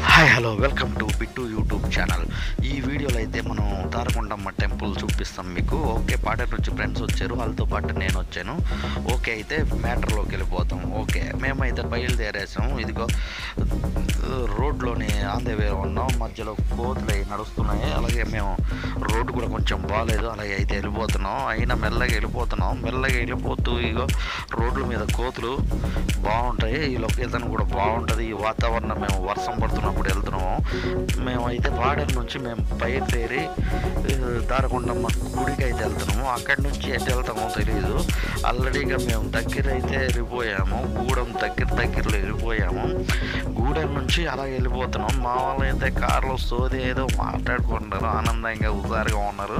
Hi hello welcome to Bittu YouTube channel. ఈ వీడియోలో అయితే మనం తారకొండమ్మ టెంపుల్ చూపిస్తాం మీకు. ఓకే, పాట నుంచి ఫ్రెండ్స్ వచ్చారు, వాళ్ళతో పాటు నేను వచ్చాను. ఓకే, అయితే మ్యాటర్లోకి వెళ్ళిపోతాం. ఓకే, మేమైతే బయలుదేరేసాం. ఇదిగో రోడ్లోని ఆన్ ద వే ఉన్నాం, మధ్యలో కోతులు అవి నడుస్తున్నాయి. అలాగే మేము రోడ్డు కూడా కొంచెం బాగాలేదు, అలాగే అయితే వెళ్ళిపోతున్నాం. అయినా మెల్లగా వెళ్ళిపోతూ ఇగో రోడ్ల మీద కోతులు బాగుంటాయి. ఈ లొకేషన్ కూడా బాగుంటుంది. ఈ వాతావరణం మేము వర్షం పడుతున్నప్పుడు వెళ్తున్నాము. మేమైతే పాడేరు నుంచి మేము బయలుదేరి తారకొండమ్మ గుడికి అయితే వెళ్తున్నాము. అక్కడి నుంచి ఎటు వెళ్తామో తెలియదు. ఆల్రెడీగా మేము దగ్గర అయితే వెళ్ళిపోయాము, గూడెం దగ్గరలో వెళ్ళిపోయాము. గూడెం నుంచి అలా వెళ్ళిపోతున్నాం. మా వాళ్ళు అయితే కారులో సోది ఏదో మాట్లాడుకుంటున్నారు, ఆనందంగా హుజారుగా ఉన్నారు.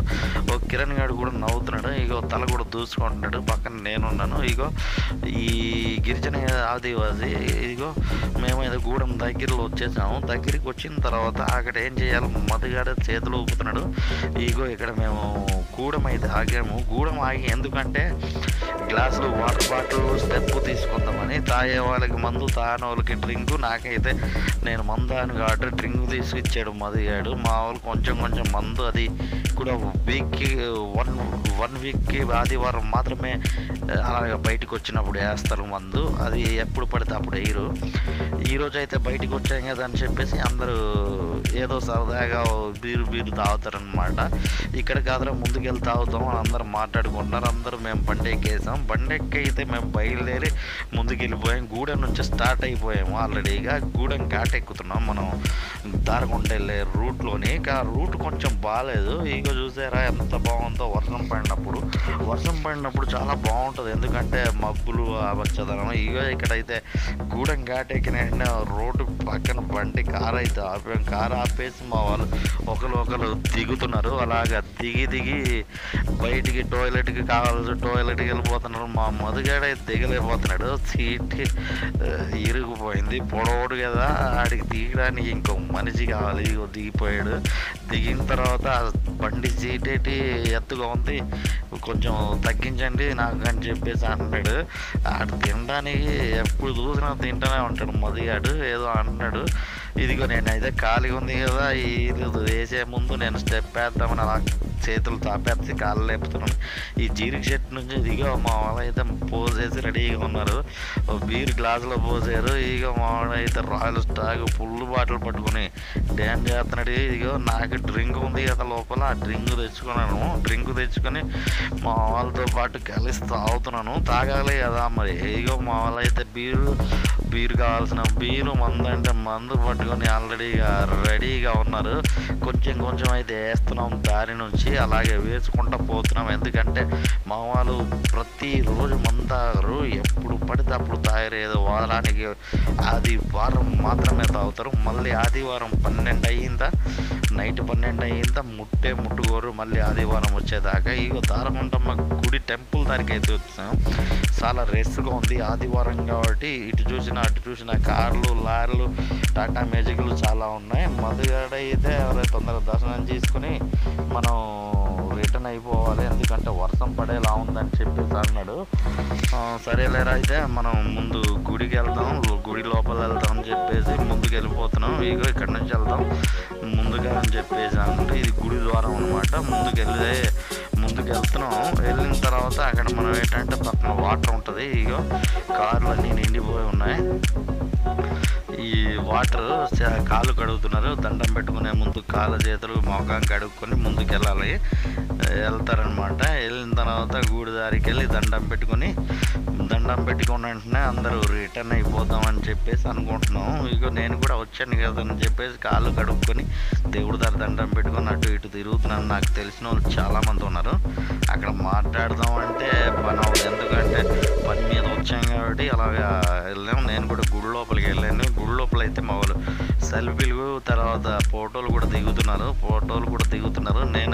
ఓ కిరణ్ గారు కూడా నవ్వుతున్నాడు, ఇగో తల కూడా దూసుకుంటున్నాడు. పక్కన నేనున్నాను. ఇగో ఈ గిరిజన ఆదివాసి. ఇదిగో మేమైతే గూడెం దగ్గరలో వచ్చేసాము. దగ్గరికి వచ్చిన తర్వాత అక్కడ ఏం చేయాలి, మధుగాడ చేతులు ఊపుతున్నాడు. ఇగో ఇక్కడ మేము గూడెం అయితే ఆగాము. గూడెం ఆగి ఎందుకంటే గ్లాసులు వాటర్ బాటిల్ స్టెప్ తీసుకుందామని. తాగే వాళ్ళకి మందు, తాగిన వాళ్ళకి డ్రింకు. నాకైతే నేను మందాను కాబట్టి డ్రింక్ తీసుకొచ్చాడు మధుగాడు. మా వాళ్ళు కొంచెం మందు, అది కూడా వీక్కి వన్ వీక్కి ఆదివారం మాత్రమే అలాగే బయటకు వచ్చినప్పుడు వేస్తారు మందు. అది ఎప్పుడు పడితే అప్పుడు వేయరు. ఈరోజు అయితే బయటకు వచ్చాం కదా అని చెప్పేసి అందరూ ఏదో సరదాగా బీరు తాగుతారనమాట. ఇక్కడ కాదురా ముందుకెళ్ళి తాగుతాం అని అందరూ మాట్లాడుకుంటున్నారు. అందరూ మేము బండి ఎక్కేసాం. బండి ఎక్కి అయితే మేము బయలుదేరి ముందుకెళ్ళిపోయాం. గూడెం నుంచి స్టార్ట్ అయిపోయాము. ఆల్రెడీగా గూడెం ఘాట్ ఎక్కుతున్నాం మనం తారకొండ వెళ్ళే రూట్లోని. ఆ రూట్ కొంచెం బాగాలేదు. ఇక చూసారా ఎంత బాగుందో. వర్షం పడినప్పుడు చాలా బాగుంటుంది, ఎందుకంటే మబ్బులు వచ్చదనం. ఇక ఇక్కడైతే గూడెం ఘాట్ ఎక్కిన వెంటనే రోడ్డు పక్కన బండి కారు అయితే ఆపాం. కారు ఆపేసి మా వాళ్ళు ఒకరు దిగుతున్నారు. అలాగా దిగి బయటికి టాయిలెట్కి వెళ్ళిపోతున్నారు. మా మధుగాడు అయితే దిగలేకపోతున్నాడు, సీట్ ఇరిగిపోయింది. పొడవుడు కదా, ఆడికి దిగడానికి ఇంకో మనిషి కావాలి. దిగిపోయాడు. దిగిన తర్వాత బండి సీట్ ఏంటి ఎత్తుగా ఉంది, కొంచెం తగ్గించండి నాకు అని చెప్పేసి అంటున్నాడు. ఆడు తినడానికి ఎప్పుడు చూసినా తింటూనే ఉంటాడు మధుగాడు. ఏదో అంటున్నాడు. ఇదిగో నేనైతే ఖాళీగా ఉంది కదా, ఇది వేసే ముందు నేను స్టెప్ వేద్దామని అలా చేతులు తాపేసి కాళ్ళు లేపుతున్నాను. ఈ జీరికి చెట్టు నుంచి ఇదిగో మా వాళ్ళు అయితే పోసేసి రెడీగా ఉన్నారు. బీర్ గ్లాసులో పోసారు. ఇక మా వాడు అయితే రాయల్ స్టాక్ ఫుల్ బాటిల్ పట్టుకొని డ్యాన్స్ చేస్తున్నాడు. ఇదిగో నాకు డ్రింక్ ఉంది కదా లోపల, ఆ డ్రింక్ తెచ్చుకొని మా వాళ్ళతో పాటు కలిసి తాగుతున్నాను. తాగాలి కదా మరి. ఇదిగో మా వాళ్ళు అయితే బీరు కావాల్సిన బీరు, మందు అంటే మందు పట్టుకొని ఆల్రెడీగా రెడీగా ఉన్నారు. కొంచెం అయితే వేస్తున్నాం దారి నుంచి, అలాగే వేసుకుంటూ పోతున్నాం. ఎందుకంటే మా వాళ్ళు ప్రతిరోజు మందు తాగరు, ఎప్పుడు పడితే అప్పుడు తాగరు. ఏదో వారానికి ఆదివారం మాత్రమే తాగుతారు. మళ్ళీ ఆదివారం 12 అయ్యిందా, నైట్ 12 అయ్యిందా ముట్టుకోరు మళ్ళీ ఆదివారం వచ్చేదాకా. ఇగో తారకొండమ్మ గుడి టెంపుల్ దానికి అయితే వచ్చాం. చాలా రెస్ట్గా ఉంది ఆదివారం కాబట్టి. ఇటు చూసినా కార్లు, లారీలు, టాటా మ్యాజిక్లు చాలా ఉన్నాయి. మధుగాడ అయితే ఎవరైతే తొందరగా దర్శనం చేసుకుని మనం రిటర్న్ అయిపోవాలి, ఎందుకంటే వర్షం పడేలా ఉందని చెప్పేసి అన్నాడు. సరేలేరా అయితే మనం ముందు గుడికి వెళ్దాం, గుడి లోపల వెళ్దాం అని చెప్పేసి ముందుకు వెళ్ళిపోతున్నాం. ఇగో ఇక్కడ నుంచి వెళ్దాం ముందుగా అని చెప్పేసి అంటే ఇది గుడి ద్వారం అనమాట. ముందుకు వెళ్తున్నాం. వెళ్ళిన తర్వాత అక్కడ మనం ఏంటంటే పక్కన వాటర్ ఉంటుంది. ఇగో కార్లు అన్నీ నిండిపోయి ఉన్నాయి. ఈ వాటర్ కాళ్ళు కడుగుతున్నారు. దండం పెట్టుకునే ముందు కాళ్ళ చేతులు మొఖం కడుక్కొని ముందుకు వెళ్తారనమాట. వెళ్ళిన తర్వాత గూడి దారికి వెళ్ళి దండం పెట్టుకుని వెంటనే అందరూ రిటర్న్ అయిపోదామని చెప్పేసి అనుకుంటున్నాం. ఇక నేను కూడా వచ్చాను కదా అని చెప్పేసి కాళ్ళు కడుక్కొని దేవుడి దగ్గర దండం పెట్టుకొని అటు ఇటు తిరుగుతున్నాను. నాకు తెలిసిన వాళ్ళు చాలామంది ఉన్నారు. అక్కడ మాట్లాడదాం అంటే పని అవ్వదు, ఎందుకంటే పని మీద వచ్చాం కాబట్టి అలాగా వెళ్ళాము. నేను కూడా గుడి లోపలికి వెళ్ళాను. గుడి లోపల అయితే మా వాళ్ళు సెల్ఫీలు తర్వాత ఫోటోలు కూడా దిగుతున్నారు. నేను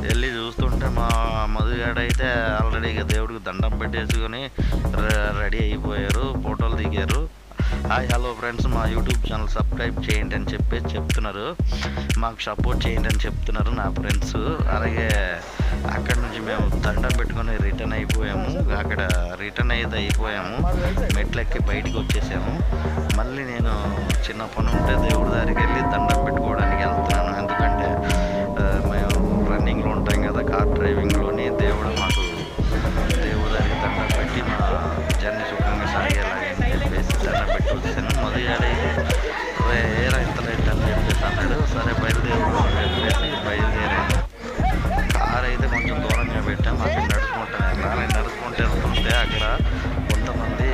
వెళ్ళి చూస్తుంటే మా మధుగాడు అయితే ఆల్రెడీ దేవుడికి దండం పెట్టేసుకొని రెడీ అయిపోయారు, ఫోటోలు దిగారు. హాయ్ హలో ఫ్రెండ్స్, మా యూట్యూబ్ ఛానల్ సబ్స్క్రైబ్ చేయండి అని చెప్తున్నారు. మాకు సపోర్ట్ చేయండి అని చెప్తున్నారు నా ఫ్రెండ్స్. అలాగే అక్కడ నుంచి మేము దండం పెట్టుకొని రిటర్న్ అయిపోయాము. అక్కడ రిటర్న్ అయిపోయాము, మెట్లెక్కి బయటికి వచ్చేసాము. మళ్ళీ నేను చిన్న పని ఉంటే దేవుడి దగ్గరికి వెళ్ళి దండం పెట్టుకోవడానికి వెళ్తున్నాను. ఎందుకంటే మేము రన్నింగ్లో ఉంటాం కదా, కార్ డ్రైవింగ్లోని. దేవుడు మాకు దేవుడి దగ్గరికి దండం పెట్టి మా జర్నీ సుఖంగా సాగేలాగా అని చెప్పేసి దండం పెట్టి వచ్చాను. మొదటి ఏరా ఇంత లేట్ అని చెప్పేసి అన్నాడు. సరే బయలుదేరు అని చెప్పేసి బయలుదేరాను. కార్ అయితే కొంచెం దూరంగా పెట్టాము. అక్కడ నడుచుకుంటూ వెళ్తుంటే అక్కడ కొంతమంది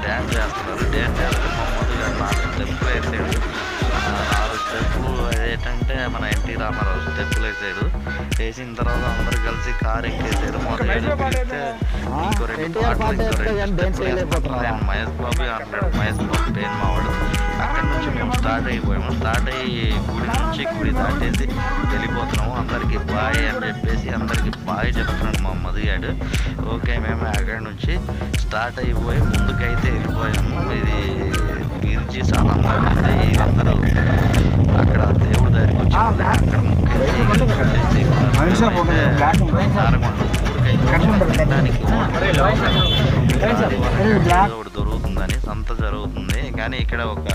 డ్యాన్స్ చేస్తున్నారు. డ్యాన్స్ చేస్తే మొదటిగా 4 స్టెప్పులు వేసాడు. 4 స్టెప్పులు ఏంటంటే మన ఎన్టీ రామారావు స్టెప్పులు వేసాడు. వేసిన తర్వాత అందరూ కలిసి కారు ఎక్కేసారు. మొదటి ఇంకో 2 పాటలు మహేష్ బాబు అన్నాడు. మహేష్ బాబు పేరు మావాడు. అక్కడి నుంచి మేము స్టార్ట్ అయిపోయాము. స్టార్ట్ అయ్యి గుడి దాటేసి వెళ్ళిపోతున్నాము. అందరికీ బాయ్ అని చెప్పేసి అందరికీ బాయ్ చెప్తున్నాడు మా మధుగాడు. ఓకే, మేము అక్కడి నుంచి స్టార్ట్ అయిపోయి ముందుకైతే వెళ్ళిపోయాము. ఇది బిర్జీ చాలా బాగుంది. వీళ్ళందరూ అక్కడ దేవుడి దగ్గరికి వచ్చి అక్కడ ఒకటి దొరుకుతుందని సంత జరుగుతుంది. కానీ ఇక్కడ ఒక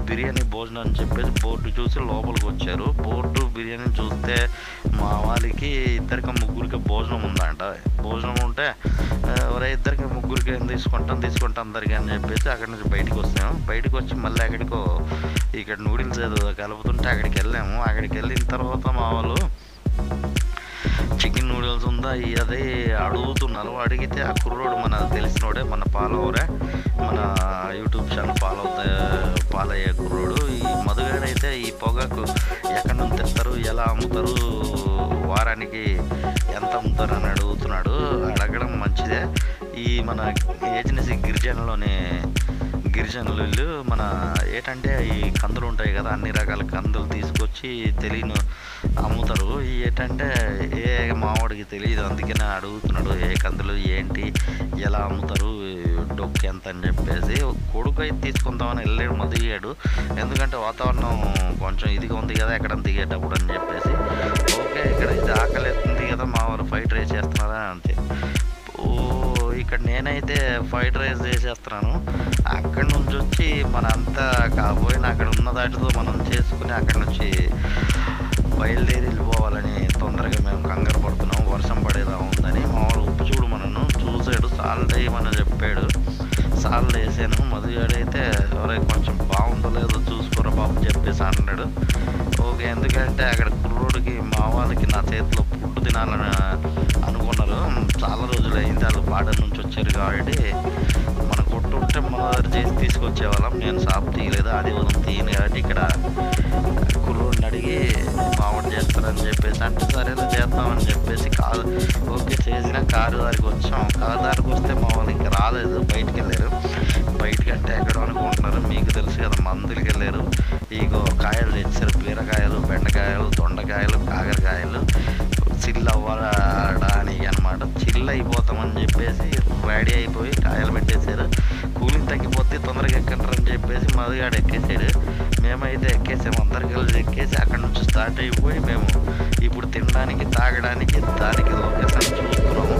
బిర్యానీ భోజనం అని చెప్పేసి బోర్డు చూసి లోపలికి వచ్చారు. బోర్డు బిర్యానీ చూస్తే మా వాళ్ళకి 2-3 భోజనం ఉందంట. భోజనం ఉంటే ఇద్దరికి 3 తీసుకుంటాం అందరికీ అని చెప్పేసి అక్కడి నుంచి బయటకు వస్తాము. బయటకు వచ్చి మళ్ళీ ఎక్కడికో ఇక్కడ నూడిల్స్ ఏదో కలుపుతుంటే అక్కడికి వెళ్ళాము. అక్కడికి వెళ్ళిన తర్వాత మా వాళ్ళు చికెన్ నూడిల్స్ ఉందా అదే అడుగుతున్నారు. అడిగితే ఆ కుర్రోడు మన తెలిసినోడే, మన ఫాలోవరే, మన యూట్యూబ్ ఛానల్ ఫాలో అయ్యే కుర్రోడు. ఈ మధుగాడైతే ఈ పొగాకు ఎక్కడి నుంచి తెస్తారు, ఎలా అమ్ముతారు, వారానికి ఎంత అమ్ముతారు అని అడుగుతున్నాడు. అడగడం మంచిదే. ఈ మన ఏజెన్సీ గిరిజనులు వీళ్ళు మన ఏంటంటే ఈ కందులు ఉంటాయి కదా, అన్ని రకాల కందులు తీసుకొచ్చి తెలియని అమ్ముతారు. ఏంటంటే మావాడికి తెలియదు, అందుకనే అడుగుతున్నాడు ఏ కందులు ఏంటి, ఎలా అమ్ముతారు, డొక్కు ఎంత అని చెప్పేసి. కొడుకు అయితే తీసుకుందామని వెళ్ళాడు మదిగాడు. ఎందుకంటే వాతావరణం కొంచెం ఇదిగా ఉంది కదా ఎక్కడ దిగేటప్పుడు అని చెప్పేసి. ఓకే, ఇక్కడ అయితే ఆకలి అవుతుంది కదా, మా వాళ్ళు ఫ్రైడ్ రైస్ చేస్తున్నారా అంతే. ఇక్కడ నేనైతే ఫ్రైడ్ రైస్ చేసేస్తున్నాను. అక్కడి నుంచి వచ్చి మనంతా కాబోయిన అక్కడ ఉన్న దాటితో మనం చేసుకుని అక్కడి నుంచి బయలుదేరి వెళ్ళిపోవాలని తొందరగా మేము కంగారు పడుతున్నాం. వర్షం పడేలా ఉందని. మా వాడు ఉప్పు చూడు మనను చూసాడు, సాల్ట్ వేయమని చెప్పాడు. సాల్ట్ వేసాను. మధుగాడైతే ఎవరైనా కొంచెం బాగుందో లేదో చూసుకోరా బాబు చెప్పేసి అన్నాడు. ఓకే, ఎందుకంటే అక్కడ కుర్రోడికి మా వాళ్ళకి నా చేతిలో ఫుడ్ తినాలని అనుకున్నారు. చాలా రోజులు అయింది, వాళ్ళు బార్డర్ నుంచి వచ్చారు కాబట్టి మన కొట్టు ఉంటే మన చేసి తీసుకొచ్చేవాళ్ళం. నేను షాప్ తీయలేదు, అది ఉదయం తీయను కాబట్టి ఇక్కడ కుర్రోడిని అడిగి మావాడు చేస్తారని చెప్పేసి అంటే సరేనా చేద్దామని చెప్పేసి ఓకే చేసిన కారు దారికి వచ్చాం. కారు దారికి వస్తే మా వాళ్ళు ఇంకా రాలేదు, బయటికి వెళ్ళారు. బయటకంటే ఎక్కడ అనుకుంటున్నారు, మీకు తెలుసు కదా, మందులకి వెళ్ళారు. ఇగో కాయలు తెచ్చారు, బీరకాయలు, బెండకాయలు, దొండకాయలు, కాకరకాయలు. చిల్లు అవ్వడానికి అనమాట. చిల్లు అయిపోతామని చెప్పేసి రెడీ అయిపోయి కాయలు పెట్టేశారు. కూలింగ్ తగ్గిపోతే తొందరగా ఎక్కంటారని చెప్పేసి మధుగాడు ఎక్కేసాడు. మేమైతే ఎక్కేసాము. అందరు కలిసి ఎక్కేసి అక్కడ నుంచి స్టార్ట్ అయిపోయి మేము ఇప్పుడు తినడానికి తాగడానికి దానికి లొకేషన్ చూస్తున్నాము.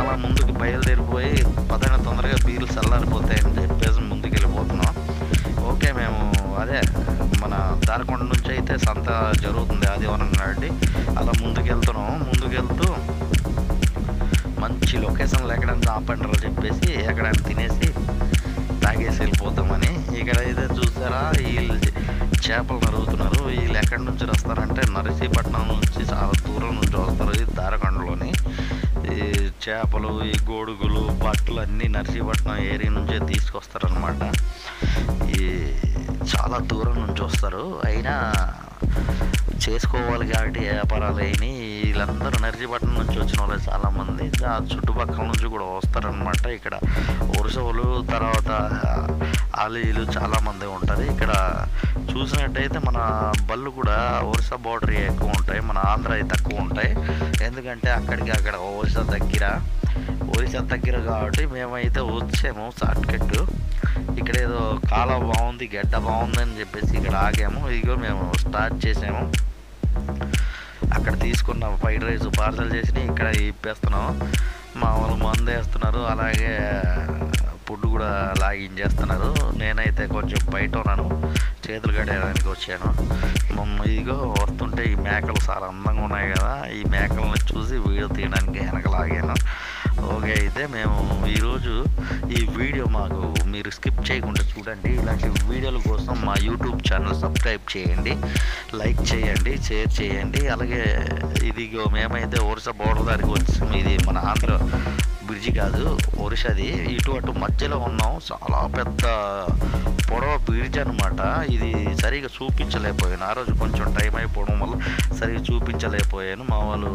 అలా ముందుకు బయలుదేరిపోయి తొందరగా బీర్లు చల్లారిపోతాయని చెప్పేసి ముందుకు వెళ్ళిపోతున్నాం. ఓకే, మేము అదే మన దారకొండ నుంచి అయితే సంత జరుగుతుంది ఆదివారం నాటి. అలా ముందుకెళ్తున్నాము. ముందుకెళ్తూ మంచి లొకేషన్లు ఎక్కడైనా ఆపంటారో చెప్పేసి ఎక్కడైనా తినేసి తాగేసి వెళ్ళిపోతామని. ఇక్కడైతే చూసారా, వీళ్ళు చేపలు నరుగుతున్నారు. వీళ్ళు ఎక్కడి నుంచి వస్తారంటే నరసీపట్నం నుంచి చాలా దూరం నుంచి వస్తారు. ఈ దారకొండలోని ఈ చేపలు, ఈ గోడుగులు, బట్టలు అన్నీ నరసీపట్నం ఏరియా నుంచే తీసుకొస్తారనమాట. ఈ చాలా దూరం నుంచి వస్తారు. అయినా చేసుకోవాలి కాబట్టి వ్యాపారాలు అయినాయి. వీళ్ళందరూ నర్సీపట్నం నుంచి వచ్చిన వాళ్ళు చాలామంది, ఆ చుట్టుపక్కల నుంచి కూడా వస్తారనమాట. ఇక్కడ వరుసలు తర్వాత ఆలీలు చాలామంది ఉంటారు. ఇక్కడ చూసినట్టయితే మన బళ్ళు కూడా ఒరిస్సా బోర్డర్ ఎక్కువ ఉంటాయి, మన ఆంధ్ర తక్కువ ఉంటాయి. ఎందుకంటే అక్కడ ఒరిస్సా దగ్గర కాబట్టి మేమైతే వచ్చాము షార్ట్ కట్. ఇక్కడ ఏదో కాలువ బాగుంది, గడ్డ బాగుందని చెప్పేసి ఇక్కడ ఆగాము. ఇదిగో మేము స్టార్ట్ చేసాము. అక్కడ తీసుకున్న ఫ్రైడ్ రైస్ పార్సల్ చేసి ఇక్కడ ఇప్పేస్తున్నాం. మా వాళ్ళు మందు వేస్తున్నారు, అలాగే ఫుడ్ కూడా లాగించేస్తున్నారు. నేనైతే కొంచెం బయట ఉన్నాను, చేతులు కట్టేయడానికి వచ్చాను. ఇదిగో వస్తుంటే ఈ మేకలు చాలా అందంగా ఉన్నాయి కదా, ఈ మేకలను చూసి వీడియో తీయడానికి వెనక లాగాను. ఓకే, అయితే మేము ఈరోజు ఈ వీడియో మాకు మీరు స్కిప్ చేయకుండా చూడండి. ఇలాంటి వీడియోల కోసం మా యూట్యూబ్ ఛానల్ సబ్స్క్రైబ్ చేయండి, లైక్ చేయండి, షేర్ చేయండి. అలాగే ఇదిగో మేమైతే ఒరిస్సా బోర్డర్ దగ్గరికి వచ్చాము. ఇది మన ఆంధ్ర బ్రిడ్జి కాదు, ఒరిస్సాది. ఇటు అటు మధ్యలో ఉన్నాం. చాలా పెద్ద పొడవ బ్రిడ్జ్ అనమాట. ఇది సరిగా చూపించలేకపోయాను, ఆ రోజు కొంచెం టైం అయిపోవడం వల్ల సరిగా చూపించలేకపోయాను. మా వాళ్ళు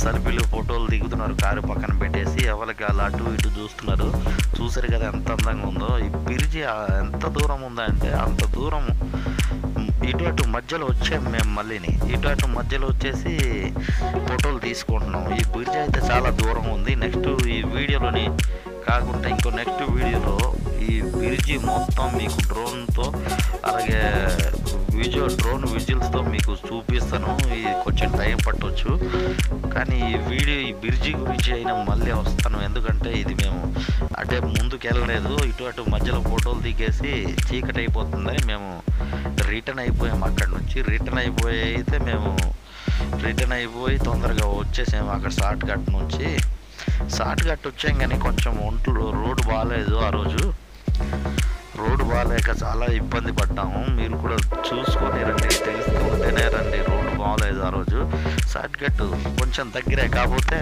సెల్ఫీలు ఫోటోలు దిగుతున్నారు కారు పక్కన పెట్టేసి, ఎవరికి అలా అటు ఇటు చూస్తున్నారు. చూసారు కదా ఎంత అందంగా ఉందో. ఈ బ్రిడ్జి ఎంత దూరం ఉందంటే అంత దూరం. ఇటు అటు మధ్యలో వచ్చాము మేము, మళ్ళీని ఇటు అటు మధ్యలో వచ్చేసి ఫోటోలు తీసుకుంటున్నాం. ఈ బ్రిడ్జ్ అయితే చాలా దూరం ఉంది. నెక్స్ట్ ఈ వీడియోలోని కాకుండా ఇంకో నెక్స్ట్ వీడియోలో ఈ బ్రిడ్జి మొత్తం మీకు డ్రోన్తో అలాగే డ్రోన్ విజువల్స్తో మీకు చూపిస్తాను. ఇది కొంచెం టైం పట్టవచ్చు, కానీ ఈ బ్రిడ్జి గురించి అయినా మళ్ళీ వస్తాను. ఎందుకంటే ఇది మేము అంటే ముందుకు వెళ్ళలేదు, ఇటు అటు మధ్యలో ఫోటోలు దిగేసి చీకటి అయిపోతుందని మేము రిటర్న్ అయిపోయాము. అక్కడి నుంచి రిటర్న్ అయిపోయి తొందరగా వచ్చేసాము. అక్కడ షార్ట్ కట్ వచ్చాం, కానీ కొంచెం రోడ్డు బాగాలేదు. ఆ రోజు రోడ్డు బాగాలేక చాలా ఇబ్బంది పడ్డాము. మీరు కూడా చూసుకొని రండి, తెలుసుకుంటేనే రండి. రోడ్డు బాగాలేదు ఆ రోజు. షార్ట్ కట్ కొంచెం దగ్గరే, కాకపోతే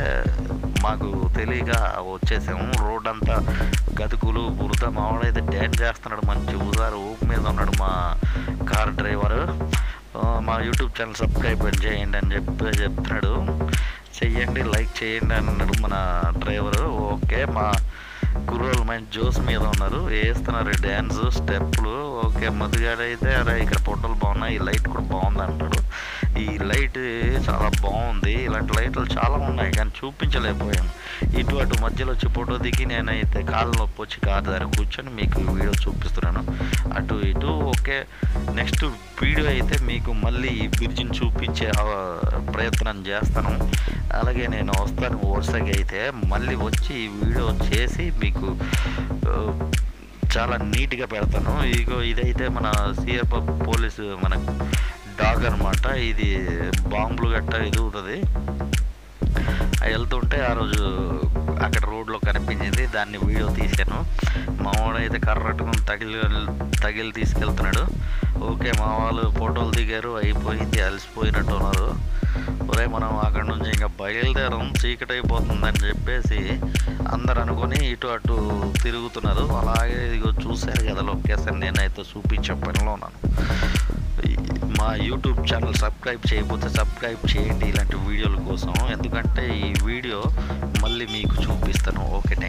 మాకు తెలియక వచ్చేసాము. రోడ్ అంతా గతుకులు బురద. మావాడైతే డ్యాన్స్ చేస్తున్నాడు, మంచి ఊపు మీద ఉన్నాడు మా కార్ డ్రైవరు. మా యూట్యూబ్ ఛానల్ సబ్స్క్రైబ్ చేయండి అని చెప్తున్నాడు. చెయ్యండి, లైక్ చేయండి అన్నాడు మన డ్రైవరు. ఓకే, మా కుర్రోళ్ళు మంచి జోస్ మీద ఉన్నారు, వేస్తున్నారు డ్యాన్స్ స్టెప్పులు. ఓకే, మధుగాడైతే అరే ఇక్కడ ఫోటోలు బాగున్నాయి, ఈ లైట్ కూడా బాగుంది అంటాడు. ఈ లైట్ చాలా బాగుంది. ఇలాంటి లైట్లు చాలా ఉన్నాయి, కానీ చూపించలేకపోయాను. ఇటు అటు మధ్యలో వచ్చి ఫోటో దిగి నేనైతే కాళ్ళ నొప్పి వచ్చి కారు దగ్గర కూర్చొని మీకు వీడియో చూపిస్తున్నాను అటు ఇటు. ఓకే, నెక్స్ట్ వీడియో అయితే మీకు మళ్ళీ ఈ బ్రిడ్జిని చూపించే ప్రయత్నం చేస్తాను. అలాగే నేను వస్తాను ఒరిస్సాకి. అయితే మళ్ళీ వచ్చి ఈ వీడియో చేసి మీకు చాలా నీట్గా పెడతాను. ఇదైతే మన సిఆర్పిఎఫ్ పోలీసు మన డాగ్ అనమాట. ఇది బాంబులు గట్ట ఎదుగుతుంది. వెళ్తుంటే ఆ రోజు అక్కడ రోడ్లో కనిపించింది, దాన్ని వీడియో తీశాను. మా వాడైతే కర్రట్టుకుని తగిలి తీసుకెళ్తున్నాడు. ఓకే, మా వాళ్ళు ఫోటోలు దిగారు, అయిపోయింది, అలసిపోయినట్టు ఉన్నారు. ఒరే మనం అక్కడ నుంచి ఇంకా బయలుదేరం, చీకటి అయిపోతుందని చెప్పేసి అందరు అనుకొని ఇటు అటు తిరుగుతున్నారు. అలాగే ఇదిగో చూశారు కదా లొకేషన్, నేనైతే చూపించే పనిలో ఉన్నాను. మా యూట్యూబ్ ఛానల్ సబ్స్క్రైబ్ చేయకపోతే సబ్స్క్రైబ్ చేయండి ఇలాంటి వీడియోల కోసం, ఎందుకంటే ఈ వీడియో మళ్ళీ మీకు చూపిస్తాను. Okay, thank you.